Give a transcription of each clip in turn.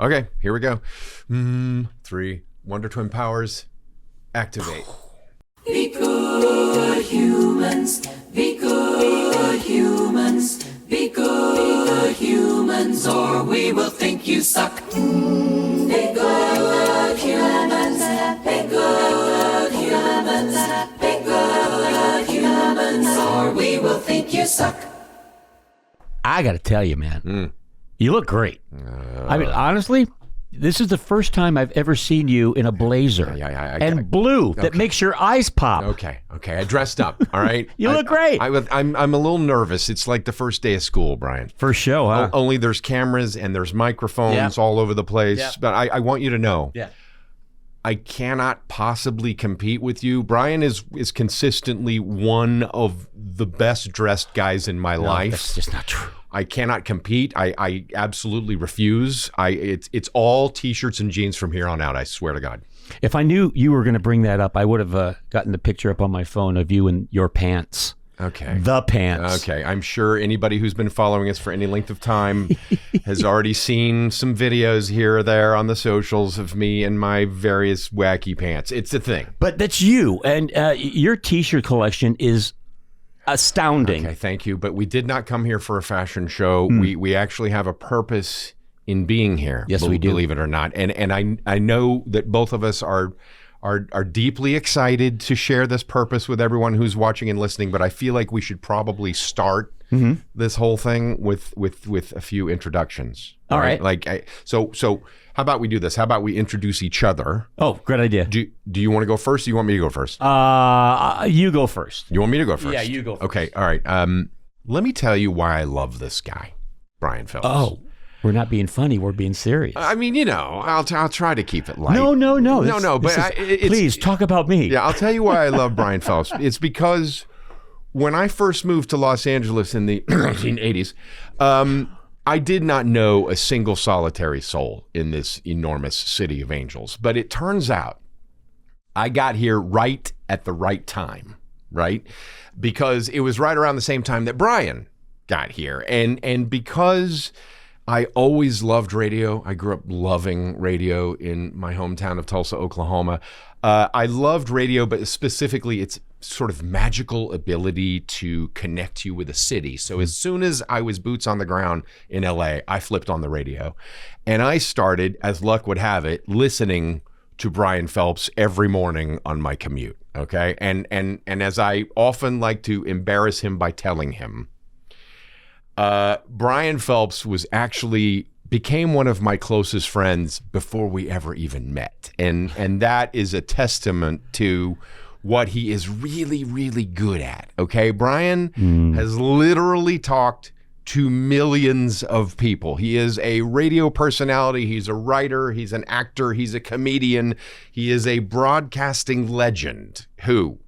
Okay, here we go. 3, Wonder Twin powers, activate. Be good humans, be good humans, be good humans, or we will think you suck. Be good humans, be good humans, be good humans, or we will think you suck. I got to tell you, man, you look great. I mean, honestly, this is the first time I've ever seen you in a blazer and blue that makes your eyes pop. Okay, I dressed up, all right? You look great. I'm a little nervous. It's like the first day of school, Brian. First show, huh? Only there's cameras and there's microphones all over the place. Yeah. But I want you to know, I cannot possibly compete with you. Brian is consistently one of the best dressed guys in my life. That's just not true. I cannot compete. I absolutely refuse. It's all T-shirts and jeans from here on out. I swear to God. If I knew you were going to bring that up, I would have gotten the picture up on my phone of you in your pants. Okay. The pants. Okay. I'm sure anybody who's been following us for any length of time has already seen some videos here or there on the socials of me and my various wacky pants. It's a thing. But that's you, and your T-shirt collection is astounding. Okay, thank you. But we did not come here for a fashion show. We actually have a purpose in being here. Yes, we do. Believe it or not. And I know that both of us are deeply excited to share this purpose with everyone who's watching and listening. But I feel like we should probably start this whole thing with a few introductions. All right. So how about we do this? How about we introduce each other? Oh, great idea. Do you want to go first? Or you want me to go first? You go first. You want me to go first? Yeah, you go first. Okay, all right. Let me tell you why I love this guy, Brian Phelps. Oh, we're not being funny. We're being serious. I mean, I'll try to keep it light. No. Please talk about me. Yeah, I'll tell you why I love Brian Phelps. It's because when I first moved to Los Angeles in the 1980s, I did not know a single solitary soul in this enormous city of angels. But it turns out I got here right at the right time, right? Because it was right around the same time that Brian got here. And because I always loved radio, I grew up loving radio in my hometown of Tulsa, Oklahoma. I loved radio, but specifically its sort of magical ability to connect you with a city. So as soon as I was boots on the ground in LA, I flipped on the radio. And I started, as luck would have it, listening to Brian Phelps every morning on my commute, okay? And as I often like to embarrass him by telling him, Brian Phelps became one of my closest friends before we ever even met. And that is a testament to what he is really, really good at, okay? Brian has literally talked to millions of people. He is a radio personality. He's a writer. He's an actor. He's a comedian. He is a broadcasting legend who,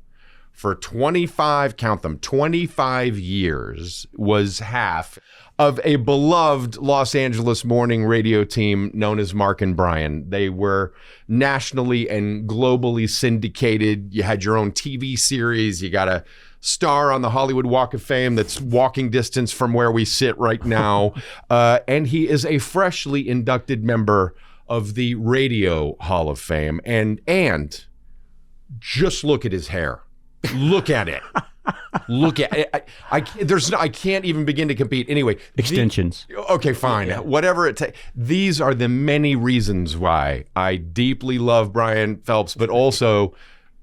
for 25 years, was half of a beloved Los Angeles morning radio team known as Mark and Brian. They were nationally and globally syndicated. You had your own TV series. You got a star on the Hollywood Walk of Fame that's walking distance from where we sit right now. And he is a freshly inducted member of the Radio Hall of Fame. And just look at his hair. Look at it. Look at it. I can't even begin to compete. Anyway, extensions. Okay, fine. Yeah. Whatever it takes. These are the many reasons why I deeply love Brian Phelps, but also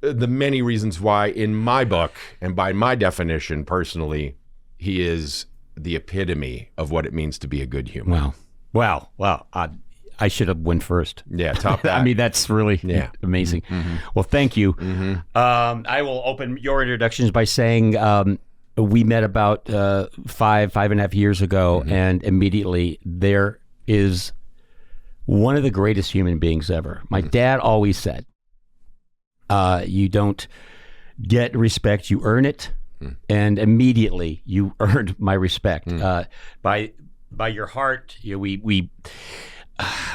the many reasons why, in my book and by my definition personally, he is the epitome of what it means to be a good human. Wow. I should have went first. Yeah, top that. I mean, that's really amazing. Well, thank you. I will open your introductions by saying we met about 5.5 years ago, and immediately there is one of the greatest human beings ever. My dad always said, you don't get respect, you earn it. And immediately you earned my respect. By your heart,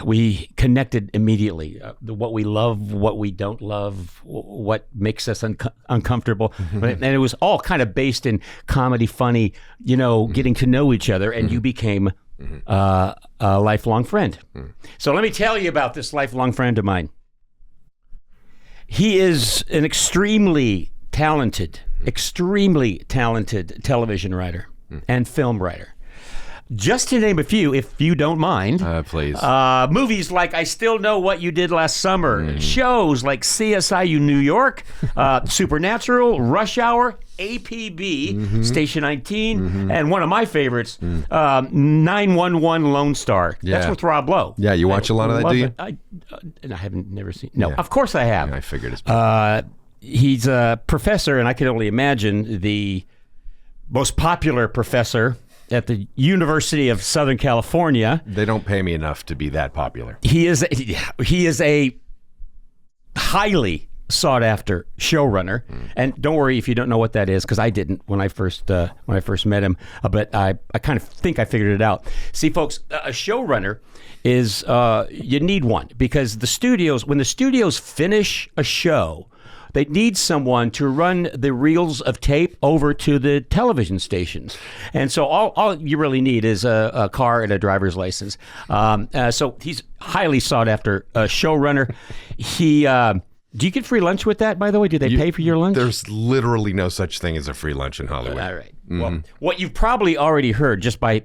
we connected immedigetting what we love, what we don't love, what makes us uncomfortable. And it was all kind of based in comedy, funny, getting to know each other. And you became a lifelong friend. So let me tell you about this lifelong friend of mine. He is an extremely talented television writer and film writer. Just to name a few, if you don't mind. Please. Movies like I Still Know What You Did Last Summer. Shows like CSIU New York, Supernatural, Rush Hour, APB, Station 19, and one of my favorites, 911 Lone Star. Yeah. That's with Rob Lowe. Yeah, you watch a lot of that, do you? I haven't never seen. No, of course I have. Yeah, I figured it's. He's a professor, and I can only imagine the most popular professor at the University of Southern California. They don't pay me enough to be that popular. He is a highly sought after showrunner, and don't worry if you don't know what that is, because I didn't when I first met him. But I kind of think I figured it out. See, folks, a showrunner is you need one, because when the studios finish a show, they need someone to run the reels of tape over to the television stations. And so all you really need is a car and a driver's license. So he's highly sought after showrunner. Do you get free lunch with that, by the way? Do they pay for your lunch? There's literally no such thing as a free lunch in Hollywood. All right. Well, what you've probably already heard just by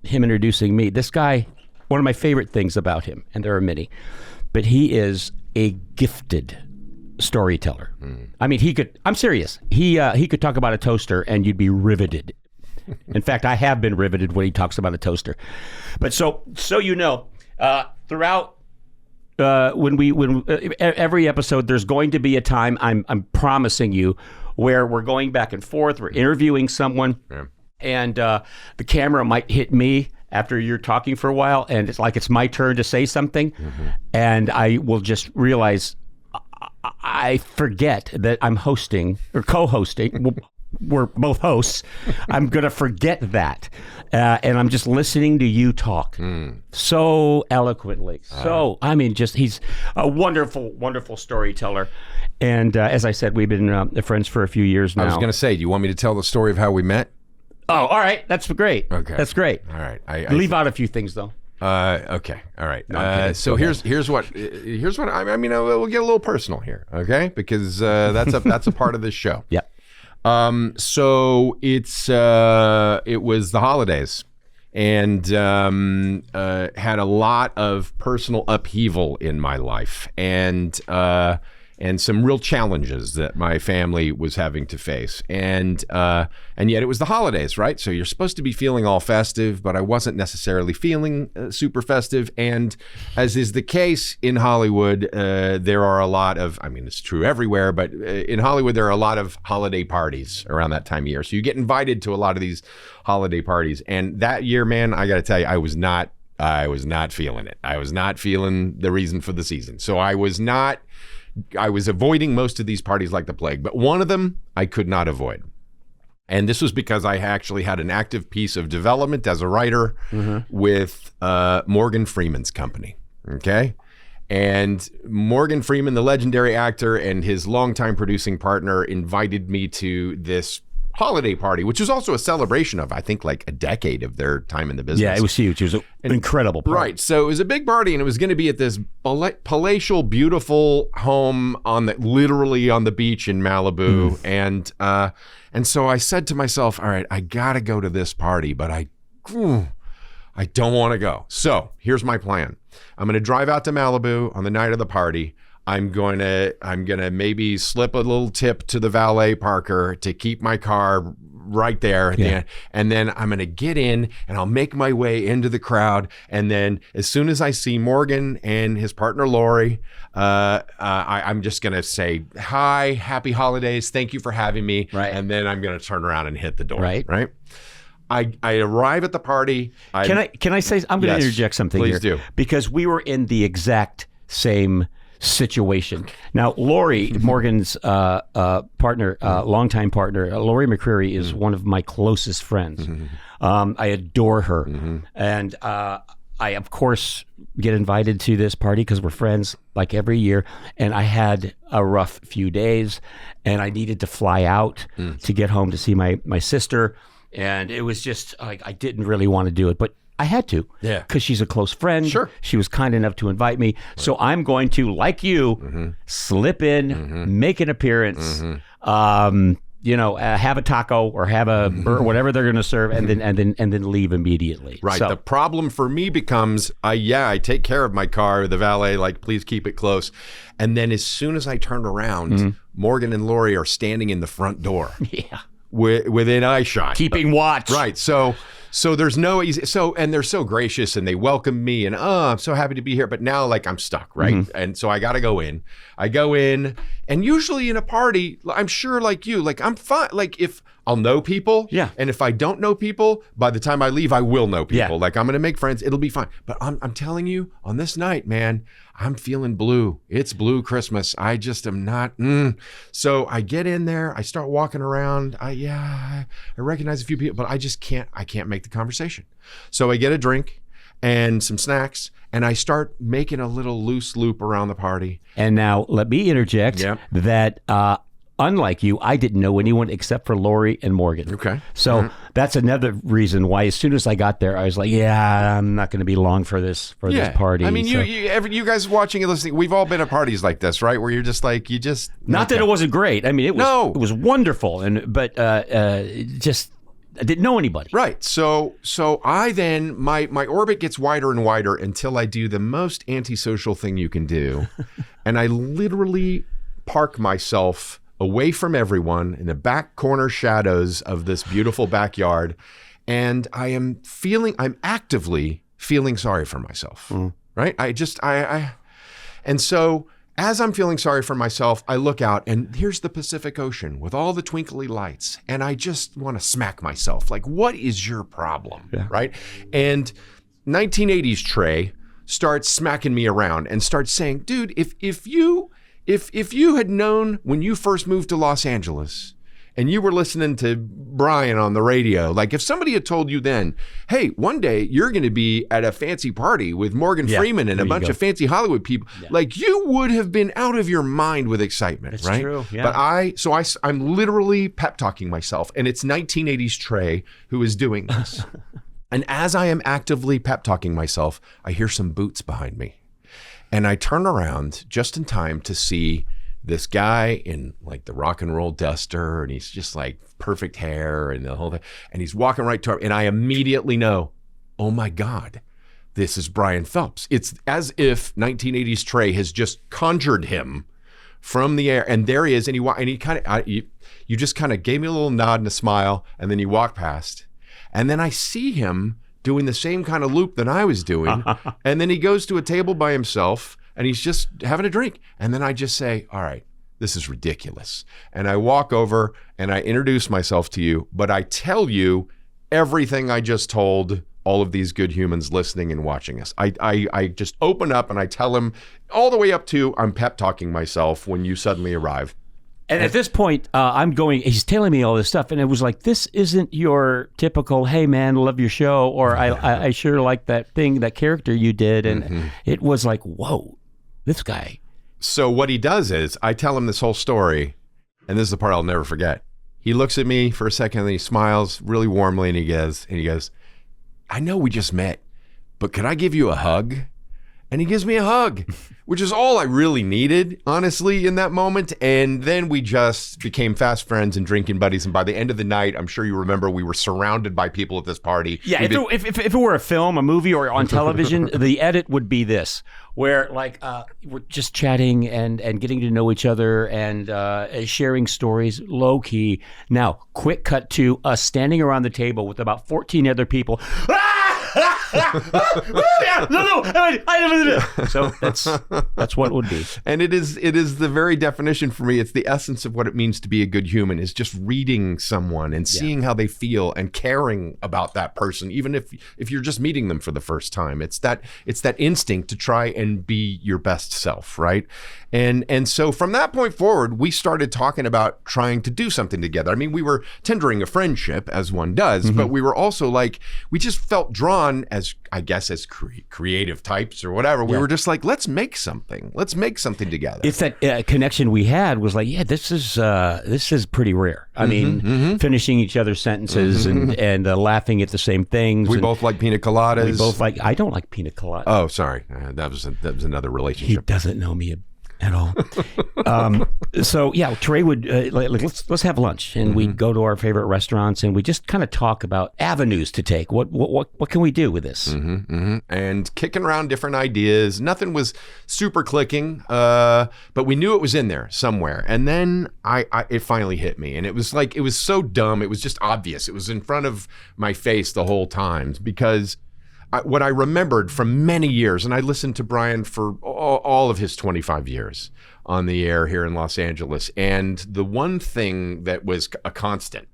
him introducing me, this guy, one of my favorite things about him, and there are many, but he is a gifted storyteller. I mean, I'm serious. He could talk about a toaster and you'd be riveted. In fact, I have been riveted when he talks about a toaster. But so you know, throughout every episode, there's going to be a time, I'm promising you, where we're going back and forth, we're interviewing someone, and the camera might hit me after you're talking for a while, and it's like it's my turn to say something, and I will just realize I forget that I'm hosting or co-hosting. We're both hosts. I'm going to forget that. And I'm just listening to you talk so eloquently. He's a wonderful, wonderful storyteller. And as I said, we've been friends for a few years now. I was going to say, do you want me to tell the story of how we met? Oh, all right. That's great. Okay. That's great. All right. Leave out a few things, though. Okay. All right. So here's what I mean. We'll get a little personal here, okay? Because that's a part of this show. Yeah. So it was the holidays, and had a lot of personal upheaval in my life, and some real challenges that my family was having to face, and yet it was the holidays, right? So you're supposed to be feeling all festive, but I wasn't necessarily feeling super festive. And as is the case in Hollywood, there are a lot of, I mean, it's true everywhere, but in Hollywood, there are a lot of holiday parties around that time of year. So you get invited to a lot of these holiday parties. And that year, man, I got to tell you, I was not feeling it. I was not feeling the reason for the season. So I was avoiding most of these parties like the plague, but one of them I could not avoid. And this was because I actually had an active piece of development as a writer with Morgan Freeman's company, okay? And Morgan Freeman, the legendary actor, and his longtime producing partner invited me to this holiday party, which was also a celebration of, I think, like a decade of their time in the business. Yeah, it was huge. It was an incredible party. Right. So it was a big party, and it was going to be at this palatial, beautiful home literally on the beach in Malibu. And so I said to myself, all right, I got to go to this party, but I don't want to go. So here's my plan. I'm going to drive out to Malibu on the night of the party. I'm gonna maybe slip a little tip to the valet parker to keep my car right there. Yeah. And then I'm gonna get in and I'll make my way into the crowd. And then as soon as I see Morgan and his partner Lori, I'm just gonna say, hi, happy holidays, thank you for having me. Right. And then I'm gonna turn around and hit the door. Right. I arrive at the party. Can I say, I'm going to interject something please here. Do. Because we were in the exact same situation. Now, Lori, Morgan's partner, longtime partner, Lori McCreary is one of my closest friends. I adore her. And I, of course, get invited to this party because we're friends like every year. And I had a rough few days and I needed to fly out to get home to see my sister. And it was just like, I didn't really want to do it. But I had to. Yeah. Because she's a close friend. Sure. She was kind enough to invite me. So I'm going to, like you, slip in, make an appearance, have a taco or have or whatever they're going to serve, and then leave immediately. Right. So, The problem for me becomes, I take care of my car. The valet, like, please keep it close. And then as soon as I turn around, Morgan and Lori are standing in the front door. yeah. Within eye shot. Keeping watch. Right. So there's no easy. And they're so gracious and they welcome me and I'm so happy to be here. But now, like, I'm stuck, right? And so I got to go in. I go in, and usually in a party, I'm sure, like you, like, I'm fine. Like, if I'll know people, and if I don't know people, by the time I leave, I will know people. Yeah. Like, I'm going to make friends. It'll be fine. But I'm telling you, on this night, man, I'm feeling blue. It's blue Christmas. I just am not. So I get in there. I start walking around. I recognize a few people, but I just can't. I can't make the conversation. So I get a drink and some snacks, and I start making a little loose loop around the party. And now let me interject that unlike you, I didn't know anyone except for Lori and Morgan. Okay. So that's another reason why as soon as I got there, I was like, I'm not going to be long for this party. I mean, so. you guys watching and listening, we've all been at parties like this, right? Where you're just like, Not that it wasn't great. I mean, it was wonderful, but just I didn't know anybody. Right. So I then, my orbit gets wider and wider until I do the most antisocial thing you can do. And I literally park myself away from everyone in the back corner shadows of this beautiful backyard. And I'm actively feeling sorry for myself. Right. And so as I'm feeling sorry for myself, I look out and here's the Pacific Ocean with all the twinkly lights. And I just want to smack myself. Like, what is your problem? Yeah. Right. And 1980s Trey starts smacking me around and starts saying, dude, if you had known when you first moved to Los Angeles and you were listening to Brian on the radio, like if somebody had told you then, hey, one day you're going to be at a fancy party with Morgan Freeman and a bunch of fancy Hollywood people, like you would have been out of your mind with excitement, That's right? true. Yeah. But I'm literally pep talking myself, and it's 1980s Trey who is doing this. And as I am actively pep talking myself, I hear some boots behind me. And I turn around just in time to see this guy in like the rock and roll duster, and he's just like perfect hair and the whole thing. And he's walking right to her, and I immediately know, oh my God, this is Brian Phelps. It's as if 1980s Trey has just conjured him from the air, and there he is. And he kind of, you just kind of gave me a little nod and a smile, and then you walk past, and then I see him doing the same kind of loop that I was doing. And then he goes to a table by himself and he's just having a drink. And then I just say, all right, this is ridiculous. And I walk over and I introduce myself to you, but I tell you everything I just told all of these good humans listening and watching us. I just open up and I tell him all the way up to I'm pep talking myself when you suddenly arrive. And at this point, he's telling me all this stuff, and it was like, this isn't your typical, hey man, love your show, or I sure like that character you did. And it was like, whoa, this guy. So what he does is, I tell him this whole story, and this is the part I'll never forget. He looks at me for a second, and he smiles really warmly, and he goes, I know we just met, but could I give you a hug? And he gives me a hug, which is all I really needed, honestly, in that moment. And then we just became fast friends and drinking buddies. And by the end of the night, I'm sure you remember, we were surrounded by people at this party. Yeah, if it were a film, a movie, or on television, the edit would be this, where like we're just chatting and getting to know each other and sharing stories, low key. Now, quick cut to us standing around the table with about 14 other people. So that's what it would be. And it is the very definition for me. It's the essence of what it means to be a good human, is just reading someone and seeing how they feel and caring about that person, even if you're just meeting them for the first time. It's that instinct to try and be your best self, right? And so from that point forward, we started talking about trying to do something together. I mean, we were tendering a friendship, as one does, but we were also like, we just felt drawn as as I guess as creative types or whatever, we were just like, let's make something together. It's that connection we had was like, yeah, this is pretty rare. I mean, finishing each other's sentences and laughing at the same things. We both like pina coladas. We both like. I don't like pina coladas. Oh, sorry, that was another relationship. He doesn't know me at all. So yeah, Trey would let's have lunch, and we'd go to our favorite restaurants, and we just kind of talk about avenues to take. What can we do with this? And kicking around different ideas. Nothing was super clicking, but we knew it was in there somewhere. And then it finally hit me, and it was like, it was so dumb. It was just obvious. It was in front of my face the whole time, because what I remembered from many years, and I listened to Brian for all of his 25 years on the air here in Los Angeles, and the one thing that was a constant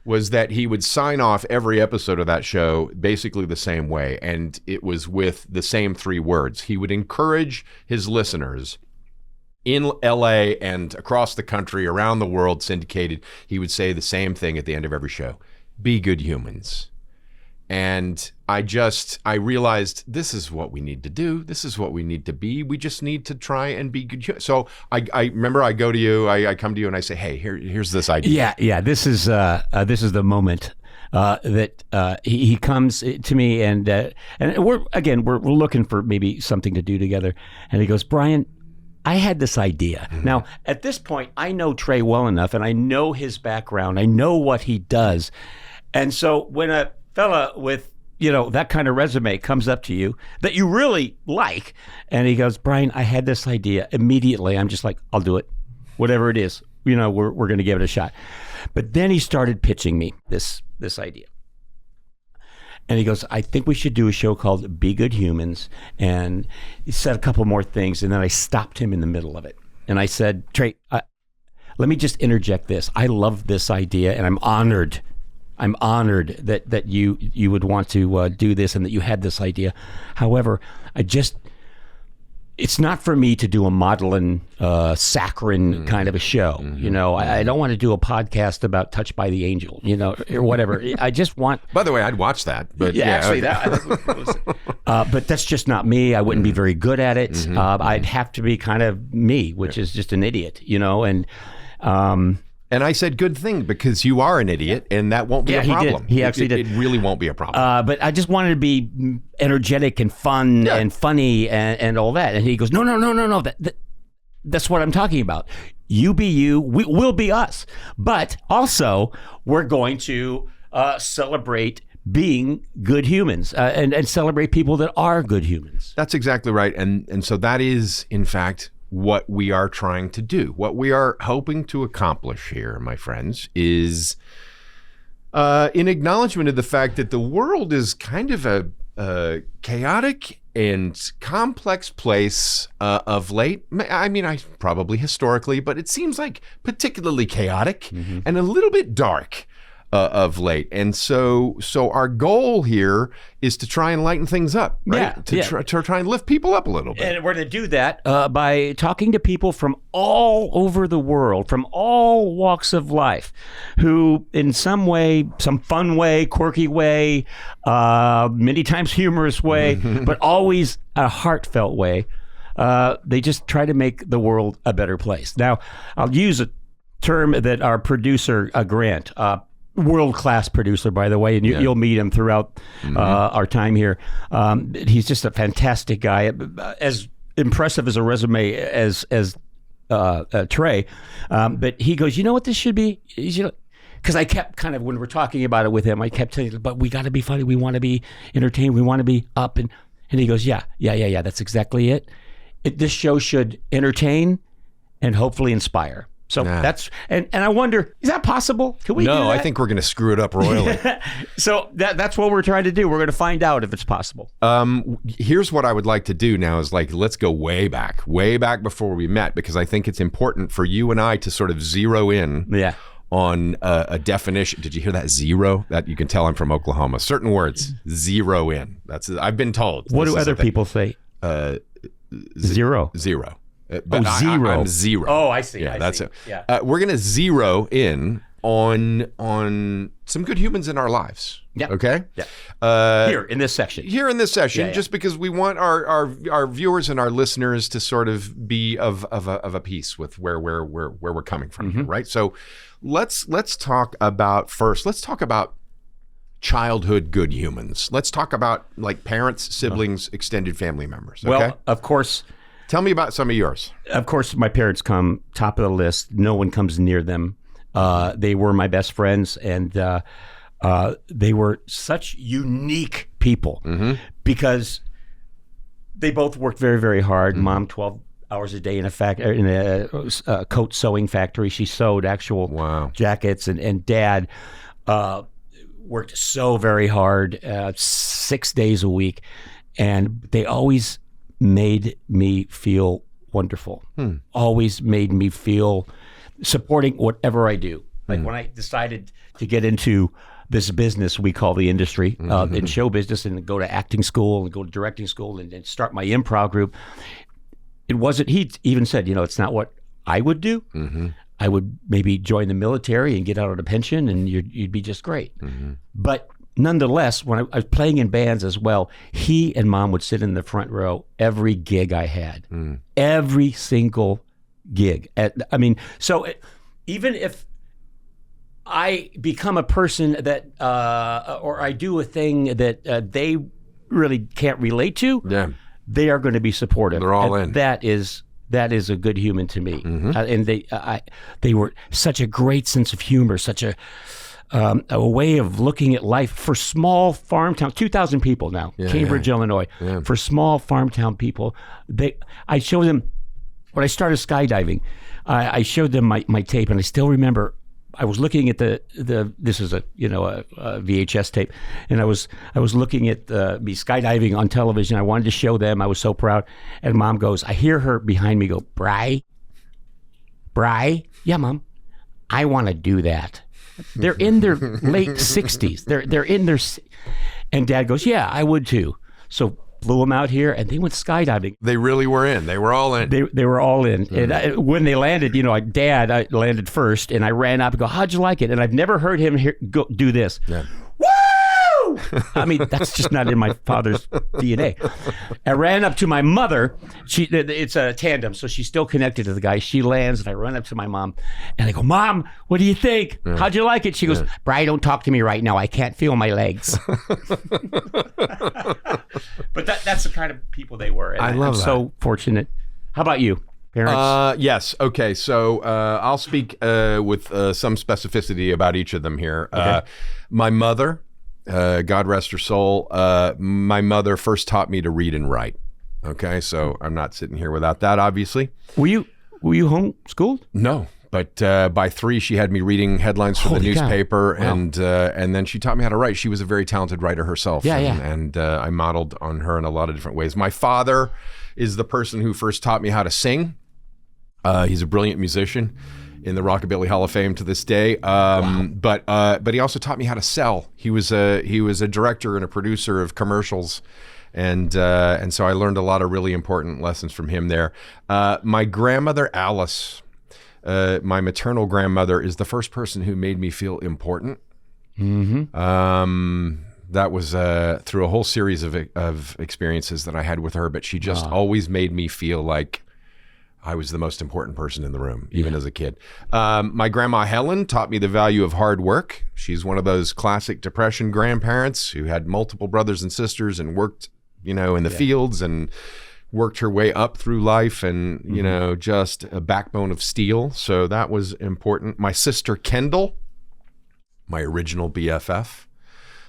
was that he would sign off every episode of that show basically the same way, and it was with the same 3 words. He would encourage his listeners in LA and across the country, around the world, syndicated. He would say the same thing at the end of every show: be good humans. And I realized, this is what we need to do. This is what we need to be. We just need to try and be good. So I remember I go to you, I come to you and I say, hey, here's this idea. Yeah. This is the moment that he comes to me, and we're looking for maybe something to do together. And he goes, Brian, I had this idea. Now, at this point, I know Trey well enough, and I know his background. I know what he does. And so when a fella with, that kind of resume comes up to you that you really like, and he goes, Brian, I had this idea. Immediately, I'm just like, I'll do it. Whatever it is, we're going to give it a shot. But then he started pitching me this idea. And he goes, I think we should do a show called Be Good Humans. And he said a couple more things, and then I stopped him in the middle of it. And I said, Trey, let me just interject this. I love this idea, and I'm honored that you would want to do this, and that you had this idea. However, it's not for me to do a maudlin, saccharine kind of a show. I don't want to do a podcast about Touched by the Angel, or whatever. I just want. By the way, I'd watch that. But actually, but that's just not me. I wouldn't be very good at it. I'd have to be kind of me, which is just an idiot, And I said, good thing, because you are an idiot, and that won't be a problem. He actually did. It really won't be a problem. But I just wanted to be energetic and fun and funny and all that. And he goes, no. That's what I'm talking about. You be you, we'll be us. But also, we're going to celebrate being good humans and celebrate people that are good humans. That's exactly right. And so that is, in fact, what we are trying to do. What we are hoping to accomplish here, my friends, is in acknowledgement of the fact that the world is kind of a chaotic and complex place of late. I mean, probably historically, but it seems like particularly chaotic and a little bit dark of late. And so our goal here is to try and lighten things up, right? To try and lift people up a little bit. And we're going to do that by talking to people from all over the world, from all walks of life, who in some way, some fun way, quirky way, many times humorous way, but always a heartfelt way, they just try to make the world a better place. Now, I'll use a term that our producer, Grant, world-class producer, by the way, and you'll meet him throughout our time here. He's just a fantastic guy, as impressive as a resume as Trey. But he goes, you know what this should be? Because I kept kind of, when we're talking about it with him, I kept telling him, but we got to be funny. We want to be entertained. We want to be up. And he goes, yeah. That's exactly it. This show should entertain and hopefully inspire. So that's, and I wonder, is that possible? Can we do that? No, I think we're going to screw it up royally. So that's what we're trying to do. We're going to find out if it's possible. Here's what I would like to do now is let's go way back before we met, because I think it's important for you and I to sort of zero in on a definition. Did you hear that? Zero? That you can tell I'm from Oklahoma. Certain words, zero in. I've been told. What do other people say? Zero. Zero. But zero. I'm zero. Oh, I see. Yeah, I that's see. it. Yeah. We're going to zero in on some good humans in our lives. Yeah. Okay. Yeah. Here in this section. Yeah. Just because we want our viewers and our listeners to sort of be of a piece with where we're coming from, here, right? So let's talk about childhood good humans. Let's talk about like parents, siblings, extended family members. Okay? Well, of course. Tell me about some of yours. Of course, my parents come top of the list. No one comes near them. They were my best friends, and they were such unique people because they both worked very, very hard. Mom, 12 hours a day in a coat sewing factory. She sewed actual jackets, and Dad worked so very hard, 6 days a week, and they always made me feel wonderful. Always made me feel supporting whatever I do. Like when I decided to get into this business we call the industry, in show business, and go to acting school and go to directing school and start my improv group, it wasn't, he even said, it's not what I would do. I would maybe join the military and get out on a pension, and you'd be just great. But nonetheless, when I was playing in bands as well, he and Mom would sit in the front row every gig I had, every single gig. Even if I become a person that, or I do a thing that they really can't relate to, they are going to be supportive. They're all in. That is a good human to me. And they were such a great sense of humor, such a way of looking at life for small farm town, 2,000 people now, Cambridge, Illinois. For small farm town people, I showed them when I started skydiving. I showed them my tape, and I still remember. I was looking at this is a VHS tape, and I was looking at me skydiving on television. I wanted to show them. I was so proud. And Mom goes, I hear her behind me go, Bri, yeah, Mom, I want to do that. They're in their late 60s. They're in their, and Dad goes, yeah, I would too. So flew them out here, and they went skydiving. They really were in. They were all in. They were all in. And when they landed, Dad, I landed first, and I ran up and go, how'd you like it? And I've never heard him do this. Woo! I mean, that's just not in my father's DNA. I ran up to my mother. It's a tandem, so she's still connected to the guy. She lands, and I run up to my mom, and I go, Mom, what do you think? How'd you like it? She goes, Bri, don't talk to me right now. I can't feel my legs. But that's the kind of people they were. And I love that. So fortunate. How about you? Parents? Yes. Okay. So I'll speak with some specificity about each of them here. Okay. My mother, God rest her soul, my mother first taught me to read and write. Okay. So I'm not sitting here without that, obviously. Were you homeschooled? No. But by 3, she had me reading headlines for the newspaper, and then she taught me how to write. She was a very talented writer herself, and I modeled on her in a lot of different ways. My father is the person who first taught me how to sing. He's a brilliant musician in the Rockabilly Hall of Fame to this day. But he also taught me how to sell. He was a director and a producer of commercials. And so I learned a lot of really important lessons from him there. My grandmother, Alice, my maternal grandmother, is the first person who made me feel important. That was through a whole series of experiences that I had with her, but she just always made me feel like I was the most important person in the room, even as a kid. My grandma Helen taught me the value of hard work. She's one of those classic Depression grandparents who had multiple brothers and sisters and worked, in the fields and worked her way up through life, and just a backbone of steel. So that was important. My sister Kendall, my original BFF.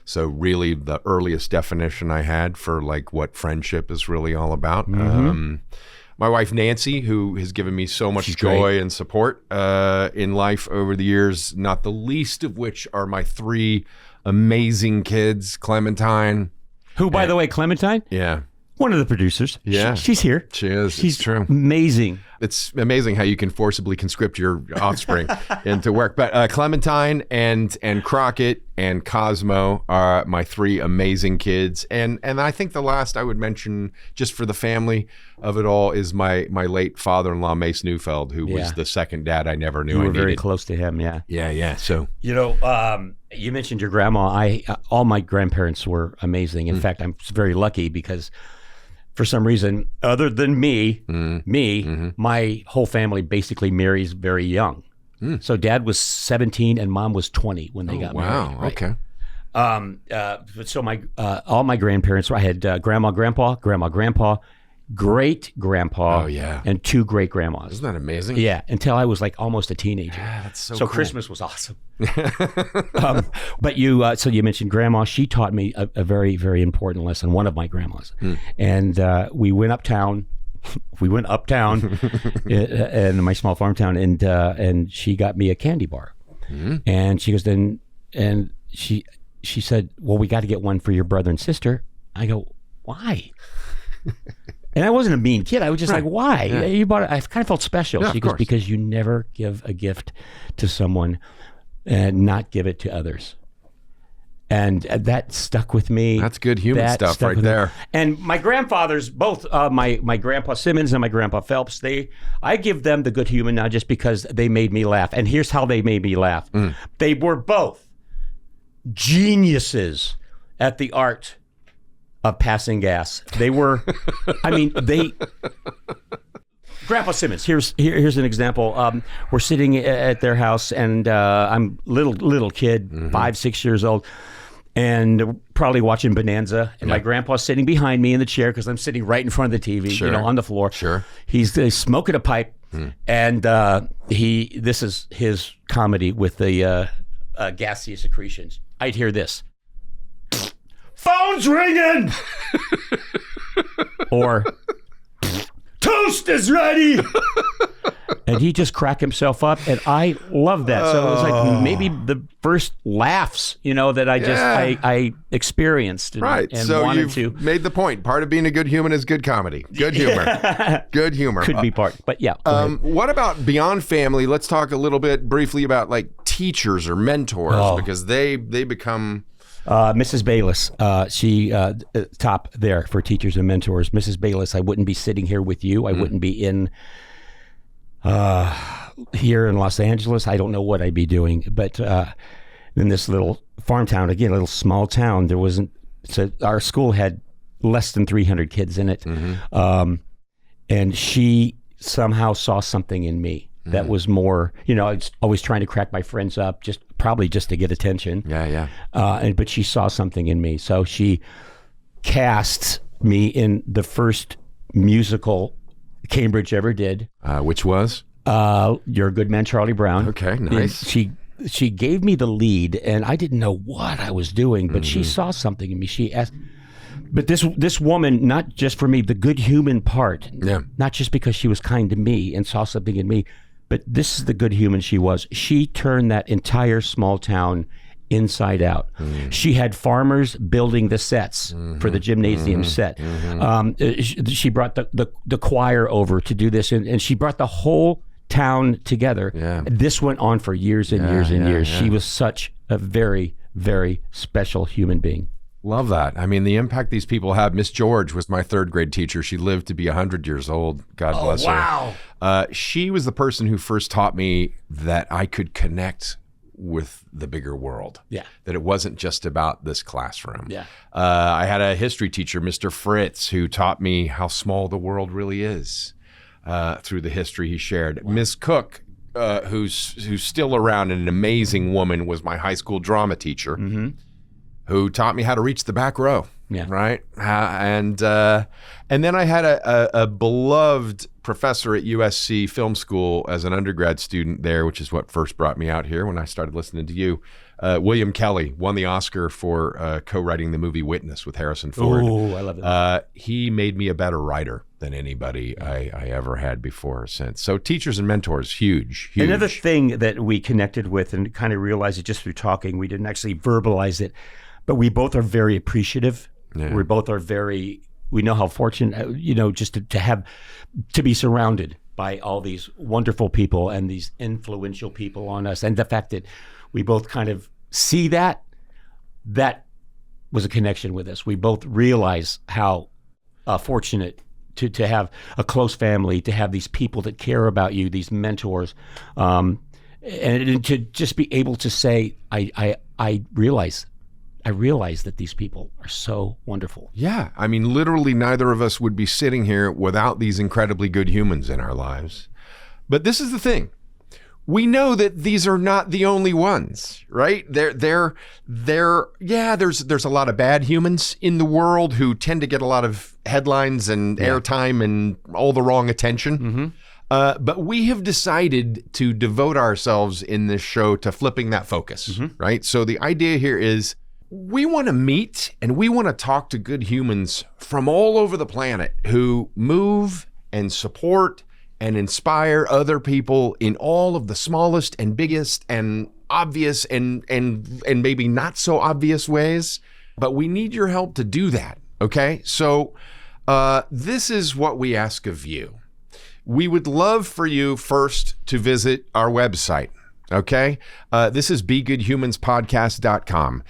So really the earliest definition I had for like what friendship is really all about. My wife Nancy, who has given me so much joy and support in life over the years, not the least of which are my 3 amazing kids, Clementine. Who, by the way, Clementine? Yeah. One of the producers. Yeah. She's here. She is. She's it's true. Amazing. it's amazing how you can forcibly conscript your offspring into work. But Clementine and Crockett and Cosmo are my 3 amazing kids. And I think the last I would mention, just for the family of it all, is my late father-in-law, Mace Neufeld, who was the second dad I never knew. You I were needed. very close to him, yeah. Yeah. So You mentioned your grandma. All my grandparents were amazing. In fact, I'm very lucky because for some reason, other than me, my whole family basically marries very young. So dad was 17 and mom was 20 when they got married. Right? Okay. So my all my grandparents, I had grandma, grandpa, great grandpa, and 2 great grandmas. Isn't that amazing? Yeah, until I was like almost a teenager. Yeah, that's so So cool. Christmas was awesome. But you, so you mentioned grandma. She taught me a very, very important lesson. One of my grandmas, and we went uptown. In my small farm town, and she got me a candy bar, and she goes and she said, "Well, we got to get one for your brother and sister." I go, "Why?" And I wasn't a mean kid. I was just like, why? Yeah. You bought it. I kind of felt special. Yeah, She of goes, course. because you never give a gift to someone and not give it to others. And that stuck with me. That's good human That stuff stuck right with me. there. And my grandfathers, both my grandpa Simmons and my grandpa Phelps, I give them the good human now just because they made me laugh. And here's how they made me laugh. They were both geniuses at the art of passing gas. They were, Grandpa Simmons, here's an example. We're sitting at their house and I'm little kid, 5-6 years old, and probably watching Bonanza, and my grandpa's sitting behind me in the chair because I'm sitting right in front of the TV, on the floor. Sure. He's smoking a pipe, and this is his comedy with the gaseous secretions. I'd hear this. Phone's ringing! Or, toast is ready! And he just cracked himself up, and I love that. So it was like maybe the first laughs, that I experienced and, Right. and So wanted you've to. made the point. Part of being a good human is good comedy. Good humor. Good humor. Could be part, but yeah. go ahead. What about beyond family? Let's talk a little bit briefly about like teachers or mentors, because they become... Mrs. Bayless, she top there for teachers and mentors. Mrs. Bayless, I wouldn't be sitting here with you. I wouldn't be in here in Los Angeles. I don't know what I'd be doing. But in this little farm town, again, a little small town, there wasn't. So our school had less than 300 kids in it, and she somehow saw something in me that was more. I was always trying to crack my friends up, probably just to get attention. Yeah. But she saw something in me. So she cast me in the first musical Cambridge ever did. Which was? You're a Good Man, Charlie Brown. Okay, nice. And she gave me the lead, and I didn't know what I was doing, but she saw something in me. She asked, but this woman, not just for me, the good human part, not just because she was kind to me and saw something in me, but this is the good human she was. She turned that entire small town inside out. She had farmers building the sets for the gymnasium set. She brought the choir over to do this, and she brought the whole town together. Yeah. This went on for years and years and years. She was such a very, very special human being. Love that. I mean, the impact these people have. Miss George was my 3rd grade teacher. She lived to be 100 years old. God bless her. She was the person who first taught me that I could connect with the bigger world. Yeah. That it wasn't just about this classroom. Yeah. I had a history teacher, Mr. Fritz, who taught me how small the world really is through the history he shared. Miss Cook, who's still around and an amazing woman, was my high school drama teacher. Who taught me how to reach the back row, right? And then I had a beloved professor at USC Film School as an undergrad student there, which is what first brought me out here when I started listening to you. William Kelly won the Oscar for co-writing the movie Witness with Harrison Ford. Oh, I love it. He made me a better writer than anybody I ever had before or since. So teachers and mentors, huge. Another thing that we connected with and kind of realized it just through talking, we didn't actually verbalize it, but we both are very appreciative. We both are we know how fortunate, just to be surrounded by all these wonderful people and these influential people on us. And the fact that we both kind of see that was a connection with us. We both realize how fortunate to have a close family, to have these people that care about you, these mentors, and to just be able to say, I realize that these people are so wonderful. Yeah. I mean, literally neither of us would be sitting here without these incredibly good humans in our lives. But this is the thing. We know that these are not the only ones, right? There's a lot of bad humans in the world who tend to get a lot of headlines and airtime and all the wrong attention. But we have decided to devote ourselves in this show to flipping that focus, right? So the idea here is we want to meet and we want to talk to good humans from all over the planet who move and support and inspire other people in all of the smallest and biggest and obvious and maybe not so obvious ways. But we need your help to do that, okay? So this is what we ask of you. We would love for you first to visit our website, okay? This is BeGoodHumansPodcast.com.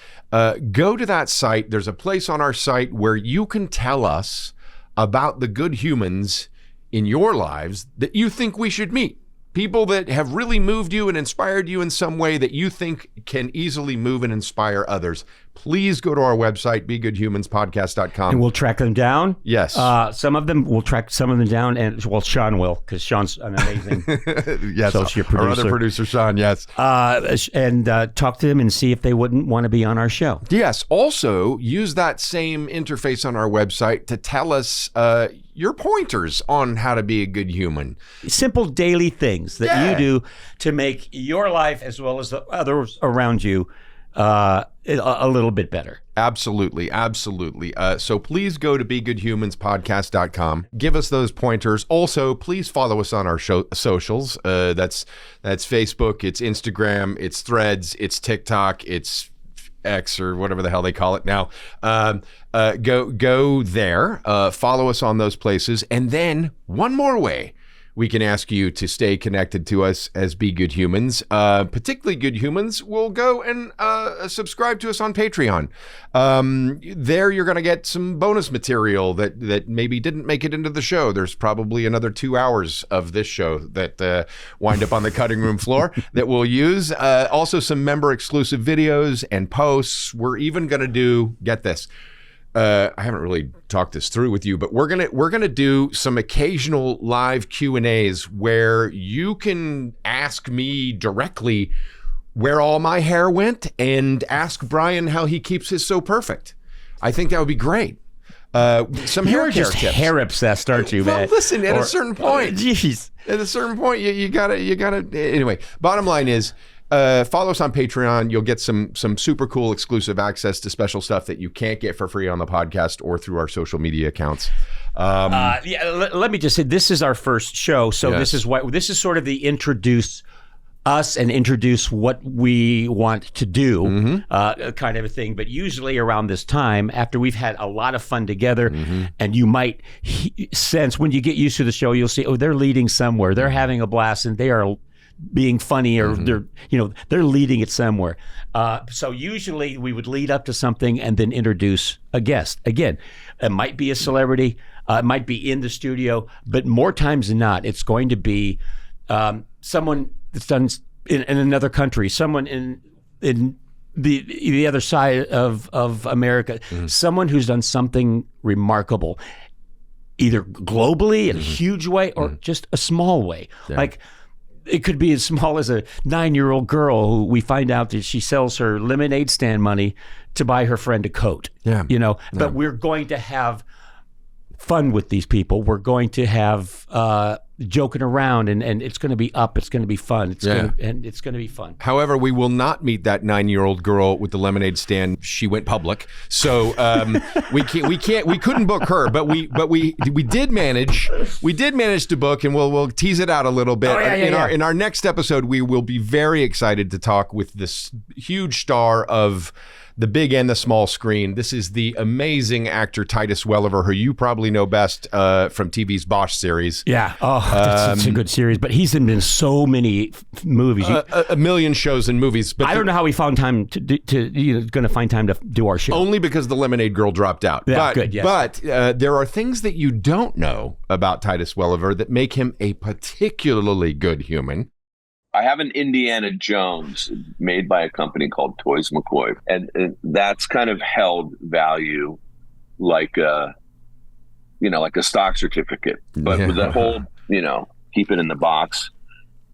Go to that site. There's a place on our site where you can tell us about the good humans in your lives that you think we should meet. People that have really moved you and inspired you in some way that you think can easily move and inspire others. Please go to our website, BeGoodHumansPodcast.com. And we'll track them down. Yes. Some of them, we'll track some of them down. And well, Sean will, because Sean's an amazing associate producer. Our other producer, Sean, yes. And talk to them and see if they wouldn't want to be on our show. Yes. Also, use that same interface on our website to tell us your pointers on how to be a good human. Simple daily things that you do to make your life as well as the others around you a little bit better. Absolutely. So please go to BeGoodHumansPodcast.com. Give us those pointers. Also, please follow us on our socials. That's Facebook, it's Instagram, it's Threads, it's TikTok, it's X or whatever the hell they call it now. Go there, follow us on those places. And then one more way we can ask you to stay connected to us as Be Good Humans. Particularly good humans will go and subscribe to us on Patreon. There you're going to get some bonus material that maybe didn't make it into the show. There's probably another 2 hours of this show that wind up on the cutting room floor that we'll use. Also some member exclusive videos and posts. We're even going to do, get this, I haven't really talked this through with you, but we're gonna do some occasional live Q&As where you can ask me directly where all my hair went and ask Brian how he keeps his so perfect. I think that would be great. Some hair care just tips. Hair obsessed, aren't you, man? Well, listen, at a certain point, jeez. At a certain point, you gotta. Anyway, bottom line is, follow us on Patreon. You'll get some super cool exclusive access to special stuff that you can't get for free on the podcast or through our social media accounts. Let me just say, this is our first show, so Yes. this is sort of the introduce us and introduce what we want to do kind of a thing. But usually around this time, after we've had a lot of fun together, and you might sense when you get used to the show, you'll see, oh, they're leading somewhere, they're having a blast, and they are being funny, or they're leading it somewhere. So usually we would lead up to something and then introduce a guest. Again, it might be a celebrity, it might be in the studio, but more times than not, it's going to be someone that's done in another country, someone in the other side of America, someone who's done something remarkable, either globally in a huge way or just a small way. Like, it could be as small as a 9-year-old girl who we find out that she sells her lemonade stand money to buy her friend a coat. But we're going to have fun with these people. We're going to have joking around, and it's going to be up. It's going to be fun. It's going to be fun. However, we will not meet that 9-year-old girl with the lemonade stand. She went public, so we couldn't book her. But we did manage to book, and we'll tease it out a little bit. In our next episode, we will be very excited to talk with this huge star of the big and the small screen. This is the amazing actor Titus Welliver, who you probably know best from TV's Bosch series. Yeah. Oh, that's such a good series. But he's been in so many movies. A million shows and movies. But I don't know how he found time going to find time to do our show. Only because the Lemonade Girl dropped out. Yeah, but, good, yes. But there are things that you don't know about Titus Welliver that make him a particularly good human. I have an Indiana Jones made by a company called Toys McCoy, and that's kind of held value like a stock certificate. But with that whole, keep it in the box,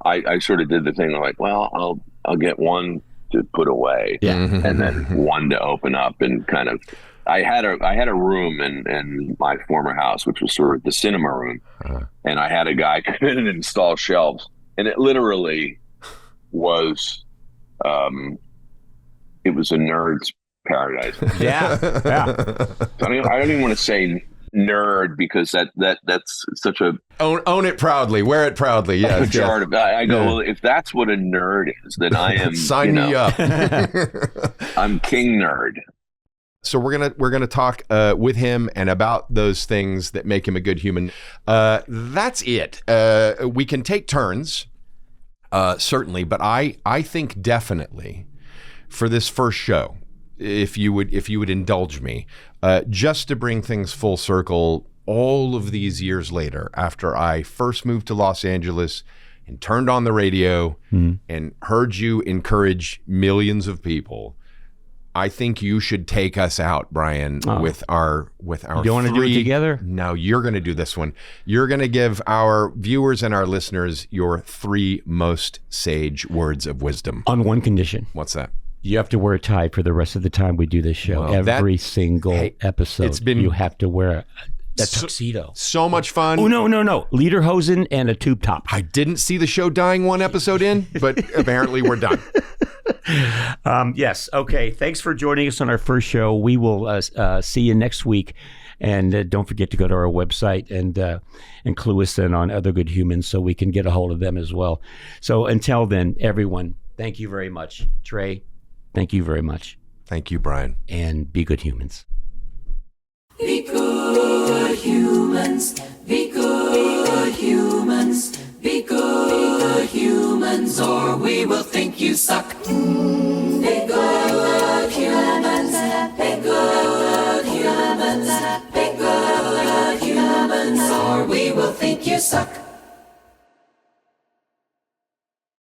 I sort of did the thing like, well, I'll get one to put away, and then one to open up, and kind of. I had a room in my former house, which was sort of the cinema room, and I had a guy come in and install shelves. And it literally was, it was a nerd's paradise. Yeah. I don't even want to say nerd because that's such a own it proudly, wear it proudly. Yeah, pejorative. I go, well, if that's what a nerd is, then I am. Sign me up. I'm king nerd. So we're gonna talk with him and about those things that make him a good human. That's it. We can take turns, certainly, but I think definitely for this first show, if you would indulge me, just to bring things full circle, all of these years later, after I first moved to Los Angeles and turned on the radio and heard you encourage millions of people. I think you should take us out, Brian, with our You want to do it together? No, you're going to do this one. You're going to give our viewers and our listeners your 3 most sage words of wisdom. On one condition. What's that? You have to wear a tie for the rest of the time we do this show. Well, Every single episode, you have to wear a tuxedo. So much fun. Oh, no. Lederhosen and a tube top. I didn't see the show dying one episode in, but apparently we're done. Yes. Okay. Thanks for joining us on our first show. We will see you next week. And don't forget to go to our website and clue us in on other good humans so we can get a hold of them as well. So until then, everyone, thank you very much. Trey, thank you very much. Thank you, Brian. And be good humans. Be good humans. Be good humans. Be good humans, or we will think you suck.